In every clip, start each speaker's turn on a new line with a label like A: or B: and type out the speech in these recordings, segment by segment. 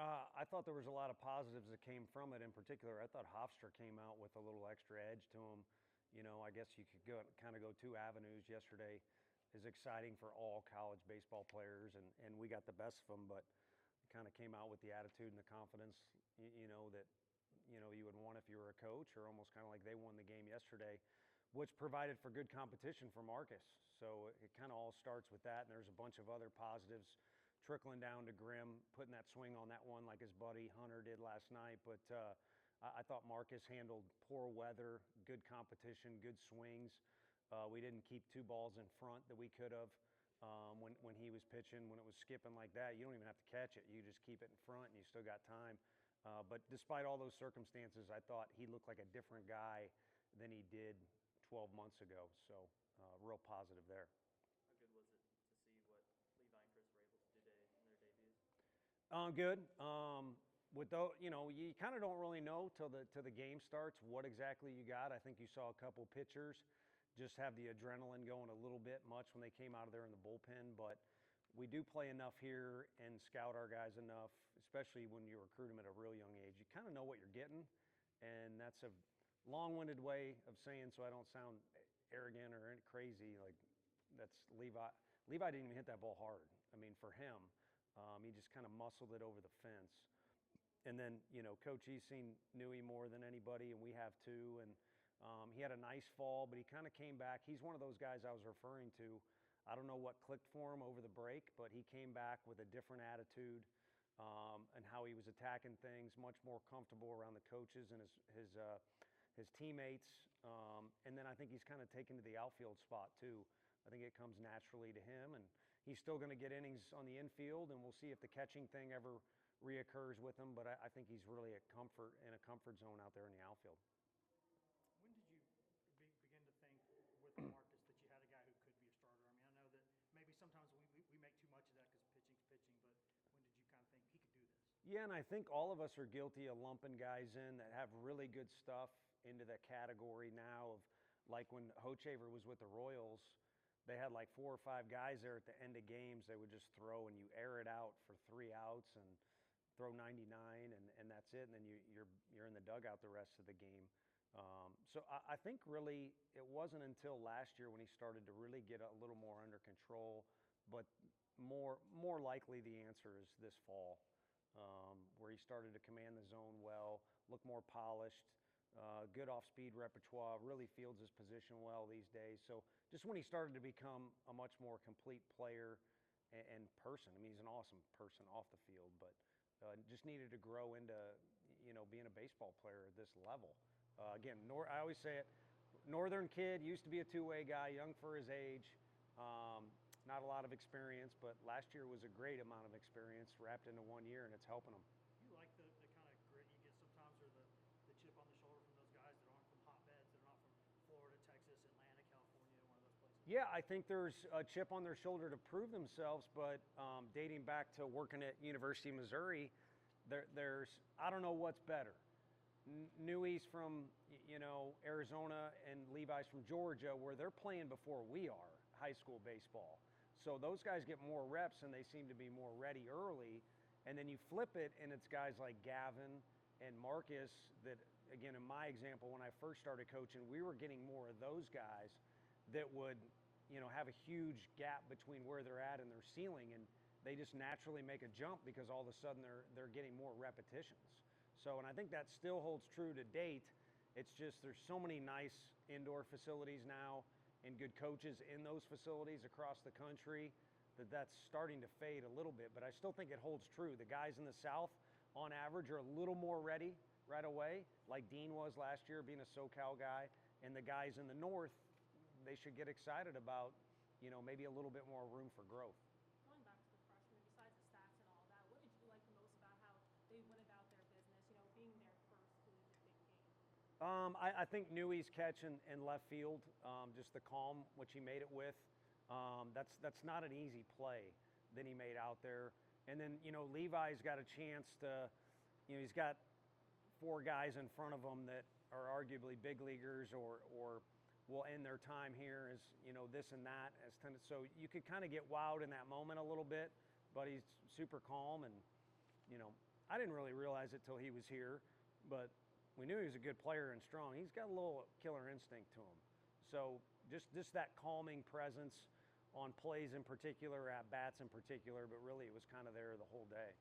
A: I thought there was a lot of positives that came from it. In particular, I thought Hofstra came out with a little extra edge to him. I guess you could go two avenues. Yesterday is exciting for all college baseball players, and we got the best of them, but it kind of came out with the attitude and the confidence, that you would want if you were a coach, or almost kind of like they won the game yesterday, which provided for good competition for Marcus. So it kind of all starts with that, and there's a bunch of other positives trickling down to Grimm, putting that swing on that one like his buddy Hunter did last night. But I thought Marcus handled poor weather, good competition, good swings. We didn't keep two balls in front that we could have when he was pitching. When it was skipping like that, you don't even have to catch it. You just keep it in front and you still got time. But despite all those circumstances, I thought he looked like a different guy than he did 12 months ago. So real positive there.
B: How good was it to see what Levi and Chris were able to do today in their debuts?
A: Good. With those, you kind of don't really know till the game starts what exactly you got. I think you saw a couple pitchers just have the adrenaline going a little bit much when they came out of there in the bullpen, but we do play enough here and scout our guys enough, especially when you recruit them at a real young age. You kind of know what you're getting, and that's a long-winded way of saying, so I don't sound arrogant or crazy, like that's Levi. Levi didn't even hit that ball hard. I mean, for him, he just kind of muscled it over the fence. And then, Coach Easing knew him more than anybody, and we have too. And he had a nice fall, but he kind of came back. He's one of those guys I was referring to. I don't know what clicked for him over the break, but he came back with a different attitude and how he was attacking things, much more comfortable around the coaches and his teammates. And then I think he's kind of taken to the outfield spot too. I think it comes naturally to him, and he's still going to get innings on the infield, and we'll see if the catching thing ever reoccurs with him, but I think he's really in a comfort zone out there in the outfield.
C: When did you begin to think with Marcus that you had a guy who could be a starter? I mean, I know that maybe sometimes we make too much of that because pitching's pitching, but when did you kind of think he could do this?
A: Yeah, and I think all of us are guilty of lumping guys in that have really good stuff into the category now of, like when Hochaver was with the Royals, they had like 4 or 5 guys there at the end of games they would just throw, and you air it out for 3 outs and throw 99 and that's it, and then you're in the dugout the rest of the game. So I think really it wasn't until last year when he started to really get a little more under control, but more likely the answer is this fall, where he started to command the zone well, look more polished, good off-speed repertoire, really fields his position well these days. So just when he started to become a much more complete player and person. I mean, he's an awesome person off the field, but just needed to grow into, being a baseball player at this level. Again, I always say it, Northern kid, used to be a two-way guy, young for his age, not a lot of experience, but last year was a great amount of experience wrapped into 1 year, and it's helping him.
C: You like the kind of grit you get sometimes, or the chip on the shoulder from those guys that aren't from hotbeds, that are not from Florida, Texas, Atlanta, California, one of those places?
A: Yeah, I think there's a chip on their shoulder to prove themselves, but dating back to working at University of Missouri, there's I don't know what's better. Newey's from, Arizona, and Levi's from Georgia, where they're playing before we are, high school baseball. So those guys get more reps, and they seem to be more ready early. And then you flip it, and it's guys like Gavin and Marcus that, again, in my example, when I first started coaching, we were getting more of those guys that would, have a huge gap between where they're at and their ceiling, and they just naturally make a jump because all of a sudden they're getting more repetitions. So, and I think that still holds true to date. It's just there's so many nice indoor facilities now and good coaches in those facilities across the country that's starting to fade a little bit. But I still think it holds true. The guys in the South, on average, are a little more ready right away, like Dean was last year, being a SoCal guy. And the guys in the North, they should get excited about, maybe a little bit more room for growth.
D: Going back to the freshmen, besides the stats and all that, what did you like the most about how they went about their business, being their first collegiate big game?
A: I think Newey's catch in left field, just the calm which he made it with, that's not an easy play that he made out there. And then, Levi's got a chance to, he's got 4 guys in front of him that are arguably big leaguers or will end their time here as, this and that. So you could kind of get wowed in that moment a little bit, but he's super calm and, I didn't really realize it till he was here, but we knew he was a good player and strong. He's got a little killer instinct to him. So just that calming presence on plays in particular, at bats in particular, but really it was kind of there the whole day.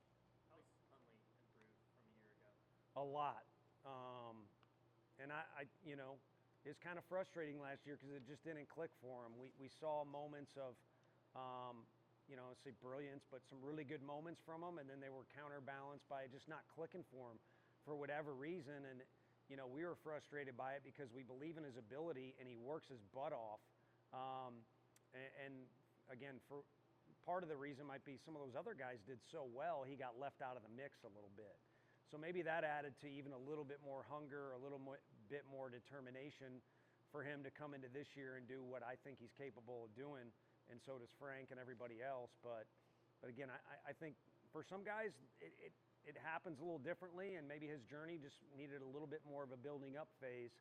B: How's Huntley improved from a year ago?
A: A lot. And you know, it's kind of frustrating last year because it just didn't click for him. We saw moments of, you know, say brilliance, but some really good moments from him, and then they were counterbalanced by just not clicking for him for whatever reason. And, you know, we were frustrated by it because we believe in his ability and he works his butt off. And again, for part of the reason might be some of those other guys did so well, he got left out of the mix a little bit. So maybe that added to even a little bit more hunger, a little bit more determination for him to come into this year and do what I think he's capable of doing, and so does Frank and everybody else. But again, I think for some guys it happens a little differently, and maybe his journey just needed a little bit more of a building up phase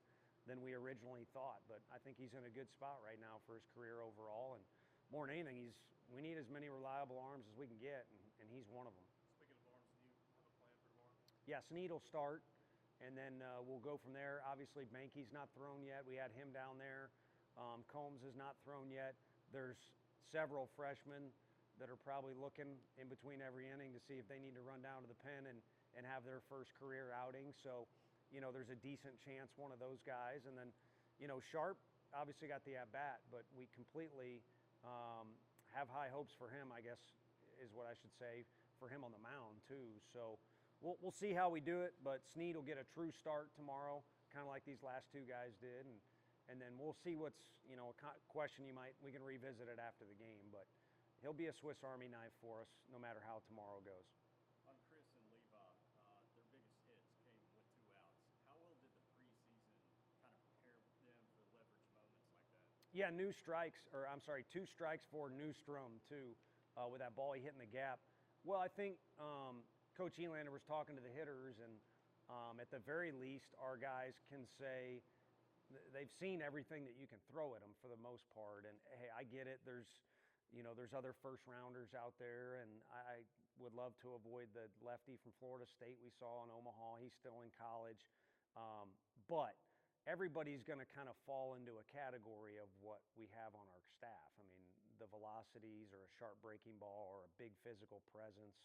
A: than we originally thought. But I think he's in a good spot right now for his career overall, and more than anything, we need as many reliable arms as we can get, and he's one of them.
E: Speaking of arms, do you have a plan for tomorrow?
A: Yeah, Snead will start, and then we'll go from there. Obviously, Banky's not thrown yet. We had him down there. Combs is not thrown yet. There's several freshmen that are probably looking in between every inning to see if they need to run down to the pen and have their first career outing. So, you know, there's a decent chance one of those guys. And then, you know, Sharp obviously got the at-bat, but we completely have high hopes for him, I guess is what I should say, for him on the mound too. So we'll see how we do it, but Snead will get a true start tomorrow, kind of like these last two guys did. And then we'll see what's, you know, a question we can revisit it after the game, but he'll be a Swiss Army knife for us no matter how tomorrow goes.
E: On Chris and Levi, their biggest hits came with 2 outs. How well did the preseason kind of prepare them for leverage moments like that?
A: Yeah, 2 strikes for Newstrom too, with that ball he hit in the gap. Well, I think Coach Elander was talking to the hitters, and at the very least, our guys can say they've seen everything that you can throw at them for the most part. And hey, I get it. There's other first rounders out there, and I would love to avoid the lefty from Florida State we saw in Omaha. He's still in college. But everybody's going to kind of fall into a category of what we have on our staff. I mean, the velocities or a sharp breaking ball or a big physical presence.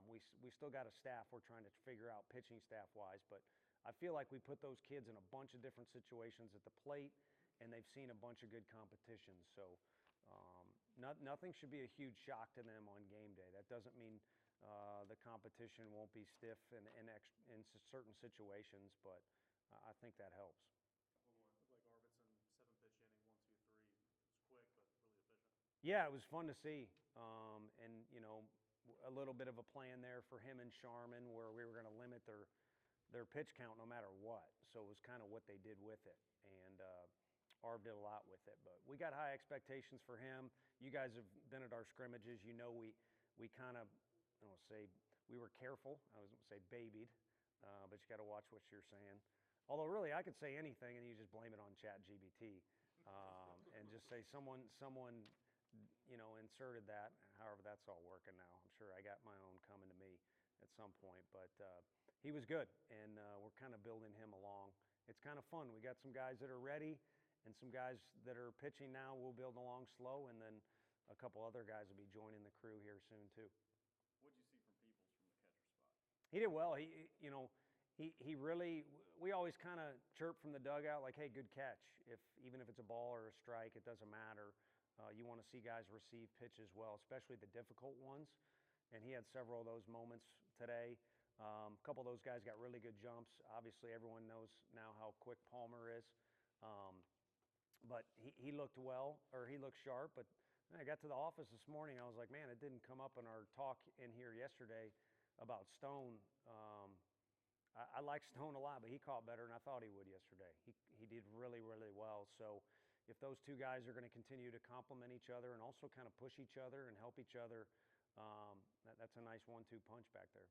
A: We still got a staff we're trying to figure out pitching staff-wise, but I feel like we put those kids in a bunch of different situations at the plate, and they've seen a bunch of good competitions. So nothing should be a huge shock to them on game day. That doesn't mean the competition won't be stiff in certain situations, but I think that helps.
E: One more. Looked like Arvidsson, 7-pitch inning, 1, 2, 3. It was quick, but really efficient.
A: Yeah, it was fun to see. And, you know, a little bit of a plan there for him and Sharman where we were going to limit their pitch count no matter what. So it was kind of what they did with it. And Arv did a lot with it. But we got high expectations for him. You guys have been at our scrimmages. You know we kind of, I don't want to say, we were careful. I was going to say babied, but you got to watch what you're saying. Although really I could say anything and you just blame it on ChatGPT and just say someone you know, inserted that. However, that's all working now. I'm sure I got my own coming to me at some point, but he was good, and we're kind of building him along. It's kind of fun. We got some guys that are ready and some guys that are pitching now. We'll build along slow, and then a couple other guys will be joining the crew here soon too.
E: What did you see from Peoples from the catcher spot?
A: He did well. He really, we always kind of chirp from the dugout like, hey, good catch. Even if it's a ball or a strike, it doesn't matter. You want to see guys receive pitches well, especially the difficult ones. And he had several of those moments today. A couple of those guys got really good jumps. Obviously, everyone knows now how quick Palmer is. But he looked well, or he looked sharp. But when I got to the office this morning, I was like, man, it didn't come up in our talk in here yesterday about Stone. I like Stone a lot, but he caught better than I thought he would yesterday. He did really, really well. So if those two guys are going to continue to complement each other and also kind of push each other and help each other, that's a nice 1-2 punch back there.